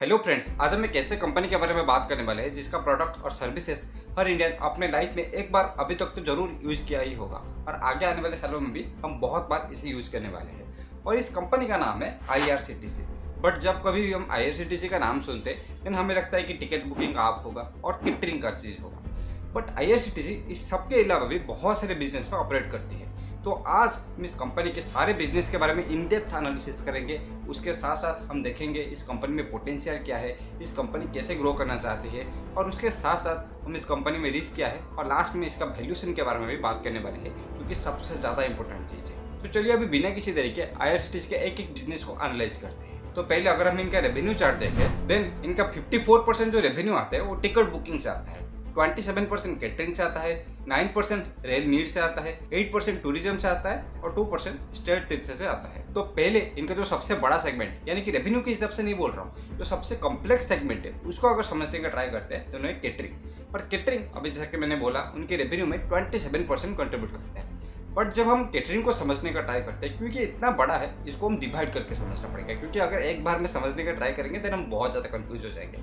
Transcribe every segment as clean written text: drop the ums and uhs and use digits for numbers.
Hello friends, आज हम एक ऐसे कंपनी के बारे में बात करने वाले हैं जिसका प्रोडक्ट और सर्विसेज हर इंडियन अपने लाइफ में एक बार अभी तक तो जरूर यूज किया ही होगा और आगे आने वाले सालों में भी हम बहुत बार इसे यूज करने वाले हैं। और इस कंपनी का नाम है IRCTC। बट जब कभी भी हम IRCTC का नाम सुनते हैं देन हमें लगता है कि टिकट बुकिंग का ऐप होगा और केटरिंग का चीज़ होगा। बट IRCTC इस सब के अलावा भी बहुत सारे बिजनेस में ऑपरेट करती है। तो आज हम इस कंपनी के सारे बिजनेस के बारे में इन डेप्थ एनालिसिस करेंगे। उसके साथ साथ हम देखेंगे इस कंपनी में पोटेंशियल क्या है, इस कंपनी कैसे ग्रो करना चाहती है और उसके साथ साथ हम इस कंपनी में रिस्क क्या है और लास्ट में इसका वैल्यूएशन के बारे में भी बात करने वाले हैं, क्योंकि सबसे ज़्यादा इंपॉर्टेंट चीज़ है। तो चलिए अभी बिना किसी तरीके IRCTC के एक एक बिजनेस को एनालाइज करते हैं। तो पहले अगर हम इनका रेवेन्यू चार्ट देखें देन इनका 54% जो रेवेन्यू आता है वो टिकट बुकिंग से आता है, 27% कैटरिंग से आता है, 9% रेल नीड से आता है, 8% टूरिज्म से आता है और 2% स्टेट तीर्थ से आता है। तो पहले इनका जो सबसे बड़ा सेगमेंट यानी कि रेवेन्यू के हिसाब से नहीं बोल रहा हूँ, जो सबसे कॉम्प्लेक्स सेगमेंट है उसको अगर समझने का ट्राई करते हैं तो उन्हें कैटरिंग। और कैटरिंग अभी जैसा कि मैंने बोला उनके रेवेन्यू में 27% कंट्रीब्यूट करते हैं। बट जब हम कैटरिंग को समझने का ट्राई करते हैं, क्योंकि इतना बड़ा है इसको हम डिवाइड करके समझना पड़ेगा, क्योंकि अगर एक बार में समझने का ट्राई करेंगे तो हम बहुत ज़्यादा कंफ्यूज हो जाएंगे।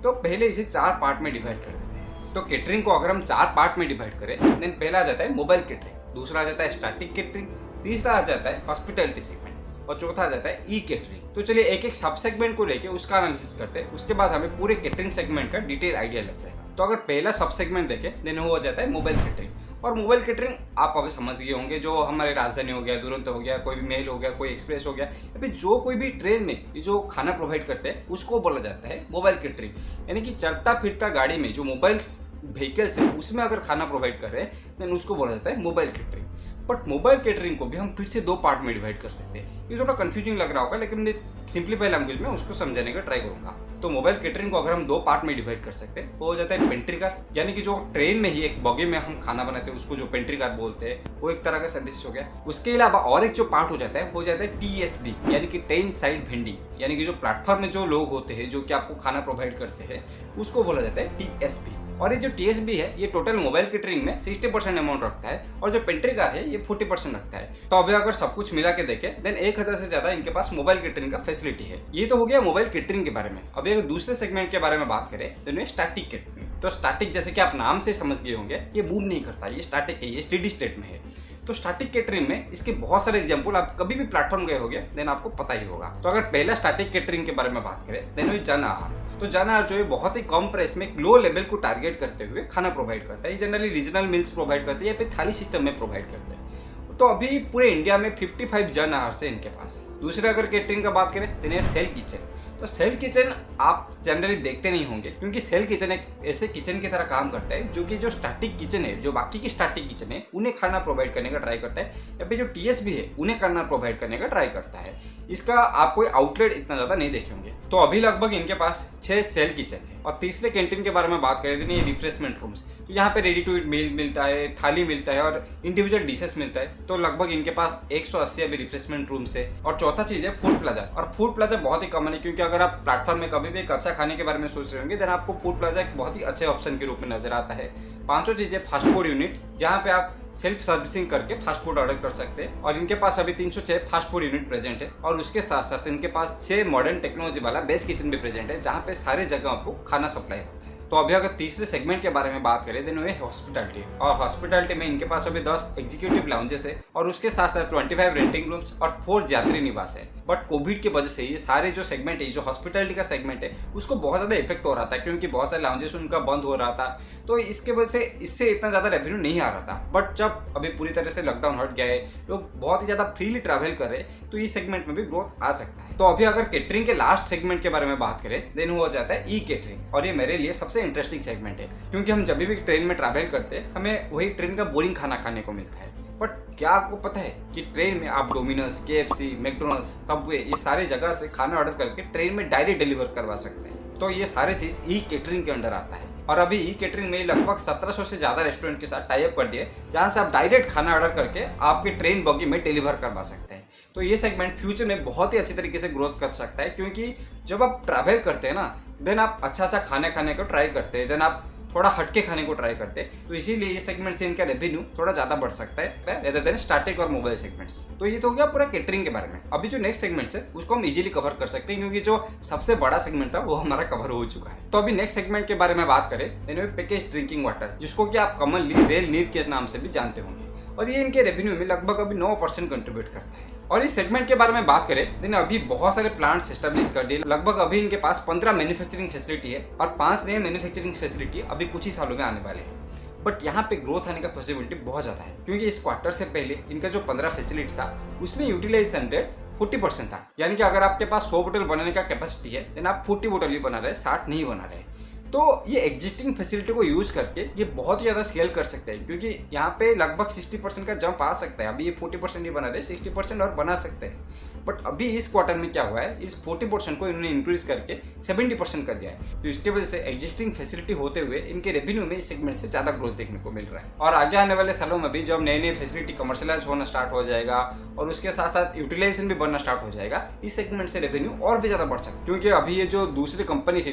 तो पहले इसे 4 पार्ट में डिवाइड कर देते हैं। तो कैटरिंग को अगर हम 4 पार्ट में डिवाइड करें देन पहला आ जाता है मोबाइल कैटरिंग, दूसरा आ जाता है स्टैटिक कैटरिंग, तीसरा आ जाता है हॉस्पिटैलिटी सेगमेंट और चौथा आ जाता है ई कैटरिंग। तो चलिए एक एक सब सेगमेंट को लेके उसका एनालिसिस करते हैं, उसके बाद हमें पूरे कैटरिंग सेगमेंट का डिटेल आइडिया लग जाएगा। तो अगर पहला सब सेगमेंट देखें देन वो हो जाता है मोबाइल कैटरिंग। और मोबाइल कैटरिंग आप अभी समझ गए होंगे, जो हमारे राजधानी हो गया, दुरंतो हो गया, कोई भी मेल हो गया, कोई एक्सप्रेस हो गया, या फिर जो कोई भी ट्रेन में जो खाना प्रोवाइड करते हैं उसको बोला जाता है मोबाइल कैटरिंग। यानी कि चलता फिरता गाड़ी में जो मोबाइल व्हीकल्स है उसमें अगर खाना प्रोवाइड कर रहे हैं देन उसको बोला जाता है mobile catering. But mobile catering को भी हम फिर से 2 पार्ट में डिवाइड कर सकते हैं। ये थोड़ा कंफ्यूजिंग लग रहा होगा लेकिन मैं सिंपलीफाई लैंग्वेज में उसको समझाने का ट्राई करूंगा। तो मोबाइल कैटरिंग को अगर हम 2 पार्ट में डिवाइड कर सकते हैं वो हो जाता है पेंट्री कार, यानी कि जो ट्रेन में ही एक बॉगी में हम खाना बनाते हैं उसको जो पेंट्री कार बोलते हैं, वो एक तरह का सर्विस हो गया। उसके अलावा और एक जो पार्ट हो जाता है वो हो जाता है TSB, यानी कि ट्रेन साइड वेंडिंग, यानी कि जो प्लेटफॉर्म में जो लोग होते हैं जो कि आपको खाना प्रोवाइड करते हैं उसको बोला जाता है TSB। और ये जो TSB है ये टोटल मोबाइल कैटरिंग में 60% अमाउंट रखता है और जो पेंट्री कार है ये 40% रखता है। तो अभी अगर सब कुछ मिला के देखें देन 1000 से ज्यादा इनके पास मोबाइल कैटरिंग का फैसिलिटी है। ये तो हो गया मोबाइल कैटरिंग के बारे में। अभी अगर दूसरे सेगमेंट के बारे में बात करें तो स्टैटिक कैटरिंग। तो स्टैटिक जैसे कि आप नाम से समझ गए होंगे ये मूव नहीं करता, ये स्टैटिक है, ये स्टेडी स्टेट में है। तो स्टैटिक कैटरिंग में इसके बहुत सारे एग्जांपल, आप कभी भी प्लेटफॉर्म गए होंगे देन आपको पता ही होगा। तो अगर पहला स्टैटिक कैटरिंग के बारे में बात करें देन वही जन आहार। तो जन आहार जो है बहुत ही कम प्राइस में लो लेवल को टारगेट करते हुए खाना प्रोवाइड करता है। ये जनरली रीजनल मील्स प्रोवाइड करते हैं या फिर थाली सिस्टम में प्रोवाइड करते हैं। तो अभी पूरे इंडिया में 55 जन आहार से इनके पास। दूसरे अगर कैटरिंग का बात करें देन सेल किचन। तो सेल किचन आप जनरली देखते नहीं होंगे, क्योंकि सेल किचन एक ऐसे किचन की तरह काम करता है जो कि जो स्टैटिक किचन है, जो बाकी की स्टैटिक किचन है उन्हें खाना प्रोवाइड करने का ट्राई करता है, या फिर जो TSB है उन्हें खाना प्रोवाइड करने का ट्राई करता है। इसका आप कोई आउटलेट इतना ज़्यादा नहीं देखे होंगे। तो अभी लगभग इनके पास 6 सेल किचन है। और तीसरे कैंटीन के बारे में बात करें तो ये रिफ्रेशमेंट रूम्स। तो यहाँ पे रेडी टू ईट मील मिलता है, थाली मिलता है और इंडिविजुअल डिशेस मिलता है। तो लगभग इनके पास 180 अभी रिफ्रेशमेंट रूम्स है। और चौथा चीज़ है फूड प्लाजा। और फूड प्लाजा बहुत ही कॉमन है, क्योंकि अगर आप प्लेटफॉर्म में कभी भी एक अच्छा खाने के बारे में सोच रहे होंगे देन आपको फूड प्लाजा एक बहुत ही अच्छे ऑप्शन के रूप में नजर आता है। पांचों चीज़ें फास्ट फूड यूनिट, जहाँ पे आप सेल्फ सर्विसिंग करके फास्ट फूड ऑर्डर कर सकते हैं। और इनके पास अभी 306 फास्ट फूड यूनिट प्रेजेंट है। और उसके साथ साथ इनके पास 6 मॉडर्न टेक्नोलॉजी वाला बेस किचन भी प्रेजेंट है, जहाँ पे सारे जगह आपको खाना सप्लाई होता है। तो अभी अगर तीसरे सेगमेंट के बारे में बात करें देन वो है हॉस्पिटैलिटी। और हॉस्पिटैलिटी में इनके पास अभी 10 एग्जीक्यूटिव लाउंजेस है और उसके साथ साथ 25 रेंटिंग रूम्स और 4 यात्री निवास है। बट कोविड की वजह से ये सारे जो सेगमेंट है, जो हॉस्पिटैलिटी का सेगमेंट है, उसको बहुत ज़्यादा इफेक्ट हो रहा था, क्योंकि बहुत सारे लाउंजेस उनका बंद हो रहा था। तो इसके वजह से इससे इतना ज़्यादा रेवेन्यू नहीं आ रहा था। बट जब अभी पूरी तरह से लॉकडाउन हट गया है, लोग बहुत ही ज़्यादा फ्रीली ट्रैवल कर रहे हैं, तो इस सेगमेंट में भी ग्रोथ आ सकता है। तो अभी अगर कैटरिंग के लास्ट सेगमेंट के बारे में बात करें देन वो हो जाता है ई कैटरिंग। और ये मेरे लिए सबसे इंटरेस्टिंग सेगमेंट है, क्योंकि हम जब भी ट्रेन में ट्रैवल करते हैं हमें वही ट्रेन का बोरिंग खाना खाने को मिलता है। बट क्या आपको पता है कि ट्रेन में आप डोमिनोज, KFC, मैकडोनल्ड्स, सबवे, ये सारे जगह से खाना ऑर्डर करके ट्रेन में डायरेक्ट डिलीवर करवा सकते हैं। तो ये सारे चीज़ ई कैटरिंग के अंडर आता है। और अभी ई कैटरिंग में लगभग 1700 से ज़्यादा रेस्टोरेंट के साथ टाई अप कर दिए, जहाँ से आप डायरेक्ट खाना ऑर्डर करके आपके ट्रेन बॉगी में डिलीवर करवा सकते हैं। तो ये सेगमेंट फ्यूचर में बहुत ही अच्छी तरीके से ग्रोथ कर सकता है, क्योंकि जब आप ट्रैवल करते हैं ना देन आप अच्छा अच्छा खाने को ट्राई करते हैं, देन आप थोड़ा हटके खाने को ट्राई करते हैं, तो इसीलिए इस सेगमेंट से इनका रेवेन्यू थोड़ा ज्यादा बढ़ सकता है रेदर देन स्टार्टिंग और मोबाइल सेगमेंट्स। तो ये तो हो गया पूरा केटरिंग के बारे में। अभी जो नेक्स्ट सेगमेंट है उसको हम इजीली कवर कर सकते हैं, क्योंकि जो सबसे बड़ा सेगमेंट था वो हमारा कवर हो चुका है। तो अभी नेक्स्ट सेगमेंट के बारे में बात करें, पैकेज ड्रिंकिंग वाटर, जिसको कि आप कॉमनली रेल नीर के नाम से भी जानते होंगे, और ये इनके रेवेन्यू में लगभग अभी 9% कंट्रीब्यूट करता है। और इस सेगमेंट के बारे में बात करें, देन अभी बहुत सारे प्लांट्स एस्टेब्लिश कर दिए। लगभग अभी इनके पास 15 मैन्युफैक्चरिंग फैसिलिटी है और 5 नए मैन्युफैक्चरिंग फैसिलिटी अभी कुछ ही सालों में आने वाले हैं। बट यहाँ पे ग्रोथ आने का पॉसिबिलिटी बहुत ज़्यादा है, क्योंकि इस क्वार्टर से पहले इनका जो 15 फैसिलिटी था उसमें यूटिलाइजेशन रेट 40% था। यानी कि अगर आपके पास 100 बोतल बनाने का कैपेसिटी है, देन आप 40 बोतल ही बना रहे, 60 नहीं बना रहे। तो ये एग्जिस्टिंग फैसिलिटी को यूज करके ये बहुत ही ज़्यादा स्केल कर सकते हैं, क्योंकि यहाँ पे लगभग 60% का जंप आ सकता है। अभी ये 40% ही बना रहे, 60% और बना सकते हैं। बट अभी इस क्वार्टर में क्या हुआ है, इस 40% को इन्होंने इंक्रीज करके 70% कर दिया है। तो इसके वजह से एग्जिस्टिंग फैसिलिटी होते हुए इनके रेवेन्यू में इस सेगमेंट से ज़्यादा ग्रोथ देखने को मिल रहा है। और आगे आने वाले सालों में भी जब नई नई फैसिलिटी कमर्शियलाइज होना स्टार्ट हो जाएगा और उसके साथ साथ यूटिलाइजेशन भी बढ़ना स्टार्ट हो जाएगा, इस सेगमेंट से रेवेन्यू और भी ज़्यादा बढ़ सकता है। क्योंकि अभी ये जो दूसरी कंपनी से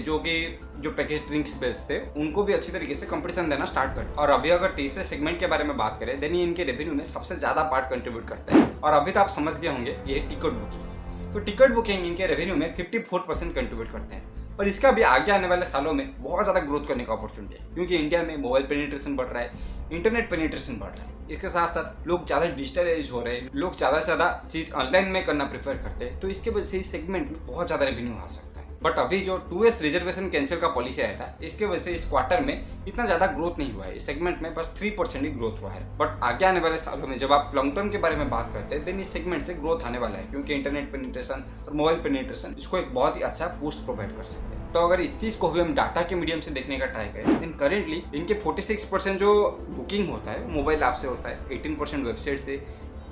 जो पैकेज ड्रिंक्स बेचते उनको भी अच्छी तरीके से कंपटीशन देना स्टार्ट कर। और अभी अगर तीसरे सेगमेंट के बारे में बात करें, देन ये इनके रेवेन्यू में सबसे ज़्यादा पार्ट कंट्रीब्यूट करता है। और अभी तो आप समझ गए होंगे, ये टिकट बुकिंग। तो टिकट बुकिंग इनके रेवेन्यू में 54% कंट्रीब्यूट करते हैं, और इसका भी आगे आने वाले सालों में बहुत ज़्यादा ग्रोथ करने का अपॉर्चुनिटी है, क्योंकि इंडिया में मोबाइल पेनिट्रेशन बढ़ रहा है, इंटरनेट पेनिट्रेशन बढ़ रहा है। इसके साथ साथ लोग ज़्यादा डिजिटलाइज हो रहे हैं, लोग ज़्यादा से ज़्यादा चीज़ ऑनलाइन में करना प्रेफर करते हैं। तो इसके वजह से इस सेगमेंट में बहुत ज़्यादा रेवेन्यू आ सकता है। बट अभी जो 2S रिजर्वेशन कैंसिल का पॉलिसी आया था, इसके वजह से इस क्वार्टर में इतना ज़्यादा ग्रोथ नहीं हुआ है। इस सेगमेंट में बस 3% ही ग्रोथ हुआ है। बट आगे आने वाले सालों में जब आप लॉन्ग टर्म के बारे में बात करते हैं, देन इस सेगमेंट से ग्रोथ आने वाला है, क्योंकि इंटरनेट पेनिट्रेशन और मोबाइल पेनिट्रेशन इसको एक बहुत ही अच्छा बूस्ट प्रोवाइड कर सकते हैं। तो अगर इस चीज़ को भी हम डाटा के मीडियम से देखने का ट्राई करें, देन करेंटली इनके 46% जो बुकिंग होता है मोबाइल ऐप से होता है, 18% वेबसाइट से,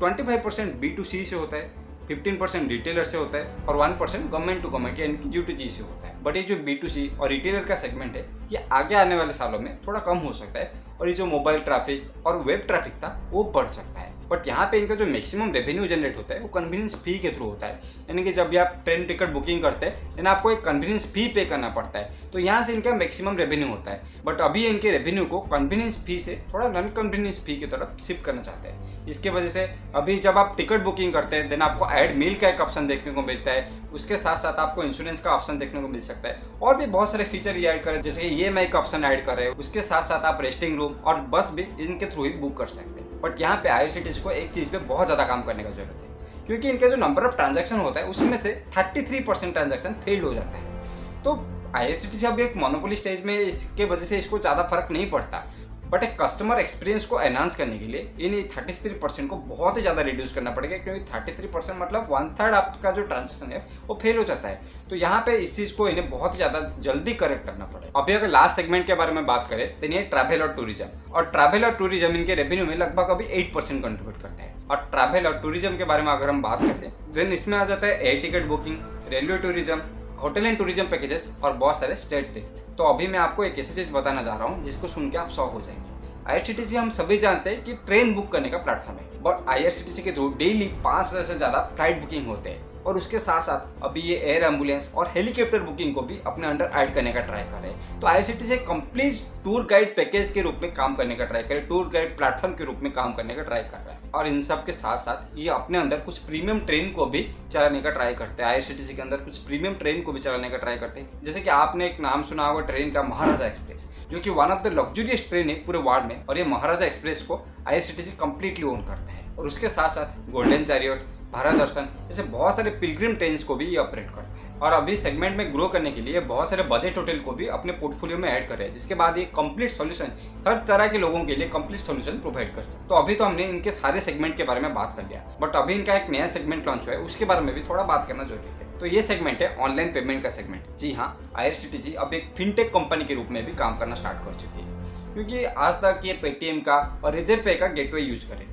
25% B2C से होता है, 15% रिटेलर से होता है और 1% गवर्नमेंट टू गवर्नमेंट यानी कि G2G से होता है। बट ये जो B2C और रिटेलर का सेगमेंट है, ये आगे आने वाले सालों में थोड़ा कम हो सकता है, और ये जो मोबाइल ट्रैफिक और वेब ट्रैफिक था वो बढ़ सकता है। बट यहाँ पे इनका जो मैक्सिमम रेवेन्यू जनरेट होता है वो कन्वीनियंस फी के थ्रू होता है, यानी कि जब भी आप ट्रेन टिकट बुकिंग करते हैं, देन आपको एक कन्वीनियंस फी पे करना पड़ता है, तो यहाँ से इनका मैक्सिमम रेवेन्यू होता है। बट अभी इनके रेवेन्यू को कन्वीनियंस फी से थोड़ा नॉन कन्वीनियंस फी की तरफ शिफ्ट करना चाहते हैं। इसके वजह से अभी जब आप टिकट बुकिंग करते हैं, देन आपको ऐड मील का एक ऑप्शन देखने को मिलता है, उसके साथ साथ आपको इंश्योरेंस का ऑप्शन देखने को मिल सकता है, और भी बहुत सारे फीचर ये ऐड करें, जैसे कि EMI का ऑप्शन ऐड कर रहे हैं। उसके साथ साथ आप रेस्टिंग रूम और बस भी इनके थ्रू ही बुक कर सकते हैं। बट यहाँ पे IRCTC को एक चीज़ पे बहुत ज़्यादा काम करने का जरूरत है, क्योंकि इनका जो नंबर ऑफ ट्रांजैक्शन होता है उसमें से 33% ट्रांजैक्शन फेल्ड हो जाता है। तो IRCTC अभी एक मोनोपोली स्टेज में, इसके वजह से इसको ज़्यादा फर्क नहीं पड़ता। बट एक कस्टमर एक्सपीरियंस को एनहांस करने के लिए इन 33% को बहुत ही ज़्यादा रिड्यूस करना पड़ेगा, क्योंकि 33% मतलब 1/3 आपका जो ट्रांजेक्शन है वो फेल हो जाता है। तो यहाँ पे इस चीज़ को इन्हें बहुत ही ज़्यादा जल्दी करेक्ट करना पड़ेगा। अभी अगर लास्ट सेगमेंट के बारे में बात करें, तो ये ट्रैवल और टूरिज्म, और ट्रैवल और टूरिज्म इनके रेवेन्यू में लगभग अभी 8% कंट्रीब्यूट करते हैं। और ट्रैवल और टूरिज्म के बारे में अगर हम बात करें, देन इसमें आ जाता है air ticket booking, railway tourism, hotel and tourism packages और बहुत सारे स्टेट तीर्थ। तो अभी मैं आपको एक ऐसी चीज़ बताना जा रहा हूँ जिसको सुन के आप शॉक हो जाएंगे। IRCTC हम सभी जानते हैं कि ट्रेन बुक करने का प्लेटफॉर्म है, बट IRCTC के थ्रू डेली 5,000 से ज़्यादा फ्लाइट बुकिंग होते हैं, और उसके साथ साथ अभी ये एयर एम्बुलेंस और हेलीकॉप्टर बुकिंग को भी अपने अंडर ऐड करने का ट्राई कर रहे हैं। तो IRCTC एक कंप्लीट टूर गाइड पैकेज के रूप में काम करने का ट्राई करे, टूर गाइड प्लेटफॉर्म के रूप में काम करने का ट्राई कर रहा है। और इन सब के साथ साथ ये अपने अंदर कुछ प्रीमियम ट्रेन को भी चलाने का ट्राई करते हैं। IRCTC के अंदर कुछ प्रीमियम ट्रेन को भी चलाने का ट्राई करते हैं, जैसे कि आपने एक नाम सुना होगा ट्रेन का, महाराजा एक्सप्रेस, जो कि one of the luxurious train है पूरे वर्ल्ड में, और ये महाराजा एक्सप्रेस को IRCTC कंप्लीटली ओन करता है। और उसके साथ साथ गोल्डन चैरियट, भारत दर्शन, ऐसे बहुत सारे पिलग्रिम ट्रेन्स को भी ये ऑपरेट करता है। और अभी सेगमेंट में ग्रो करने के लिए बहुत सारे बजट होटल को भी अपने पोर्टफोलियो में ऐड कर रहे हैं, जिसके बाद ये कंप्लीट सॉल्यूशन हर तरह के लोगों के लिए कंप्लीट सॉल्यूशन प्रोवाइड कर सकते। तो अभी तो हमने इनके सारे सेगमेंट के बारे में बात कर लिया, बट अभी इनका एक नया सेगमेंट लॉन्च हुआ है, उसके बारे में भी थोड़ा बात करना जरूरी है। तो ये सेगमेंट है ऑनलाइन पेमेंट का सेगमेंट। जी हाँ, IRCTC अब एक फिनटेक कंपनी के रूप में भी काम करना स्टार्ट कर चुकी है, क्योंकि आज तक ये पेटीएम का और रेजरपे का गेटवे यूज कर रहे थे,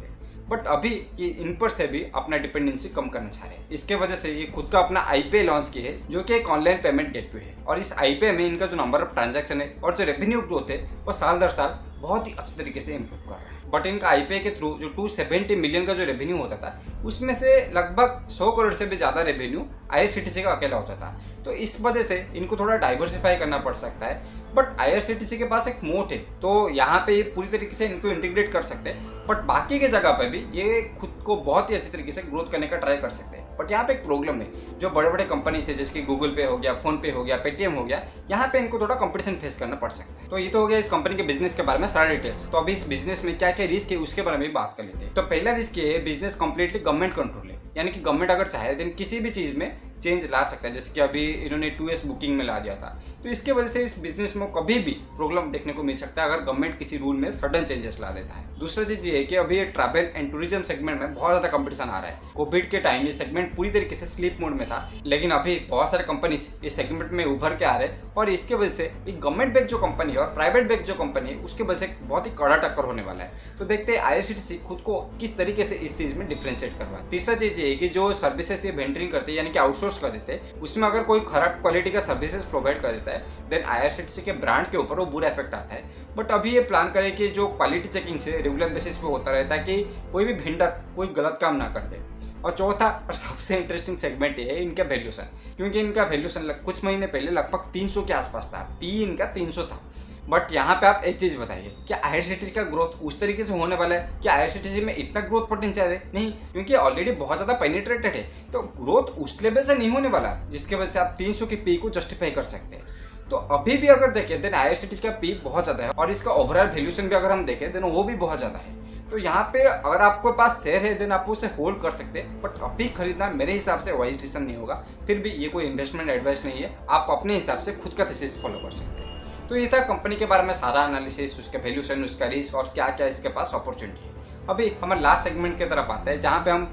बट अभी ये इन पर से भी अपना डिपेंडेंसी कम करना चाह रहे हैं। इसके वजह से ये खुद का अपना iPay लॉन्च की है, जो कि एक ऑनलाइन पेमेंट गेटवे है, और इस iPay में इनका जो नंबर ऑफ ट्रांजैक्शन है और जो रेवेन्यू ग्रोथ है वो साल दर साल बहुत ही अच्छे तरीके से इंप्रूव कर रहा है। बट इनका आईपीओ के थ्रू जो 270 मिलियन का जो रेवेन्यू होता था उसमें से लगभग 100 करोड़ से भी ज़्यादा रेवेन्यू आईआरसीटीसी का अकेला होता था। तो इस वजह से इनको थोड़ा डाइवर्सिफाई करना पड़ सकता है। बट आईआरसीटीसी के पास एक मोट है, तो यहाँ पे ये पूरी तरीके से इनको इंटीग्रेट कर सकते हैं। बट बाकी के जगह पे भी ये खुद को बहुत ही अच्छी तरीके से ग्रोथ करने का ट्राई कर सकते हैं। बट यहाँ पे एक प्रॉब्लम है, जो बड़े बड़े कंपनी से जैसे कि गूगल पे हो गया, फोन पे हो गया, पेटीएम हो गया, यहाँ पे इनको थोड़ा कंपटीशन फेस करना पड़ सकता है। तो ये तो हो गया इस कंपनी के बिजनेस के बारे में सारा डिटेल्स। तो अभी इस बिजनेस में क्या क्या रिस्क है उसके बारे में बात कर लेते हैं। तो पहला रिस्क ये है, बिजनेस कंप्लीटली गवर्नमेंट कंट्रोल है, यानी कि गवर्नमेंट अगर चाहे देन किसी भी चीज़ में चेंज ला सकता है। जैसे कि अभी इन्होंने 2S बुकिंग में ला दिया था, तो इसके वजह से इस बिजनेस में कभी भी प्रॉब्लम देखने को मिल सकता है अगर गवर्नमेंट किसी रूल में सडन चेंजेस ला देता है। दूसरा चीज़ ये है कि अभी ये ट्रैवल एंड टूरिज्म सेगमेंट में बहुत ज़्यादा कंपटीशन आ रहा है। कोविड के टाइम ये सेगमेंट पूरी तरीके से स्लीप मोड में था, लेकिन अभी बहुत सारे कंपनीज इस सेगमेंट में उभर के आ रहे हैं और इसके वजह से एक गवर्नमेंट बैक जो कंपनी है और प्राइवेट बैक जो कंपनी है उसके वजह से बहुत ही कड़ा टक्कर होने वाला है। तो देखते हैं आईआरसीटीसी खुद को किस तरीके से इस चीज़ में डिफ्रेंशिएट करवा। तीसरा चीज़ ये है कि जो सर्विसेज ये वेंडरिंग करते हैं यानी कि आउटसोर्स कर देते हैं, उसमें अगर कोई खराब क्वालिटी का सर्विसेज प्रोवाइड कर देता है देन आईआरसीटीसी के ब्रांड के ऊपर वो बुरा इफेक्ट आता है। बट अभी ये प्लान करें कि जो क्वालिटी चेकिंग से रेगुलर बेसिस पे होता रहता है कि कोई भी वेंडर कोई गलत काम ना कर दे। और चौथा और सबसे इंटरेस्टिंग सेगमेंट ये है इनका वैल्यूशन, क्योंकि इनका वैल्यूशन कुछ महीने पहले लगभग 300 के आसपास था, पी इनका 300 था। बट यहाँ पे आप एक चीज़ बताइए, क्या आईआरसीटीसी का ग्रोथ उस तरीके से होने वाला है? क्या आईआरसीटीसी में इतना ग्रोथ पोटेंशियल है? नहीं, क्योंकि ऑलरेडी बहुत ज़्यादा पेनिट्रेटेड है। तो ग्रोथ उस लेवल से नहीं होने वाला जिसके वजह से आप 300 के पी को जस्टिफाई कर सकते हैं। तो अभी भी अगर देखें देन आईआरसीटीसी का पी बहुत ज़्यादा है और इसका ओवरऑल वैल्यूशन भी अगर हम देखें देन वो भी बहुत ज़्यादा है। तो यहाँ पे अगर आपके पास शेयर है देन आप उसे होल्ड कर सकते हैं, बट अभी खरीदना मेरे हिसाब से वाइज डिसीजन नहीं होगा। फिर भी ये कोई इन्वेस्टमेंट एडवाइस नहीं है, आप अपने हिसाब से खुद का थीसिस फॉलो कर सकते हैं। तो ये था कंपनी के बारे में सारा एनालिसिस, उसका वैल्यूशन, उसका रिस्क और क्या क्या इसके पास अपॉर्चुनिटी है। अभी हमारे लास्ट सेगमेंट की तरफ आते हैं जहाँ पे हम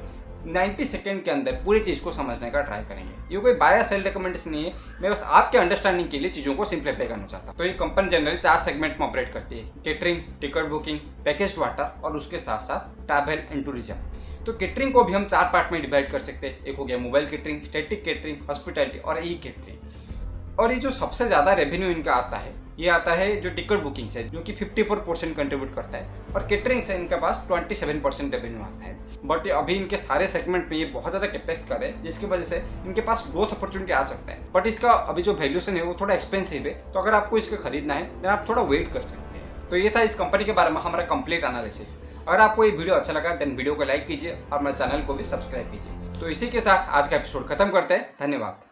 90 सेकेंड के अंदर पूरी चीज़ को समझने का ट्राई करेंगे। ये कोई बाय या सेल रिकमेंडेशन नहीं है, मैं बस आपके अंडरस्टैंडिंग के लिए चीज़ों को सिंप्लीफाई करना चाहता हूँ। तो ये कंपनी जनरली 4 सेगमेंट में ऑपरेट करती है, catering, ticket booking, packaged water और उसके साथ साथ ट्रैवल एंड टूरिज्म। तो केटरिंग को भी हम 4 पार्ट में डिवाइड कर सकते हैं। एक हो गया mobile catering, static catering, hospitality और ई केटरिंग। और ये जो सबसे ज़्यादा रेवेन्यू इनका आता है ये आता है जो टिकट बुकिंग से, जो कि 54% कंट्रीब्यूट करता है, और केटरिंग से इनके पास 27% रेवेन्यू आता है। बट अभी इनके सारे सेगमेंट में ये बहुत ज़्यादा कैपेक्स कर रहे हैं जिसकी वजह से इनके पास ग्रोथ अपॉर्चुनिटी आ सकता है। बट इसका अभी जो वैल्यूशन है वो थोड़ा एक्सपेंसिव है, तो अगर आपको इसको खरीदना है देन आप थोड़ा वेट कर सकते हैं। तो ये था इस कंपनी के बारे में हमारा कंप्लीट एनालिसिस। अगर आपको ये वीडियो अच्छा लगा देन वीडियो को लाइक कीजिए और मेरे चैनल को भी सब्सक्राइब कीजिए। तो इसी के साथ आज का एपिसोड खत्म करते हैं। धन्यवाद।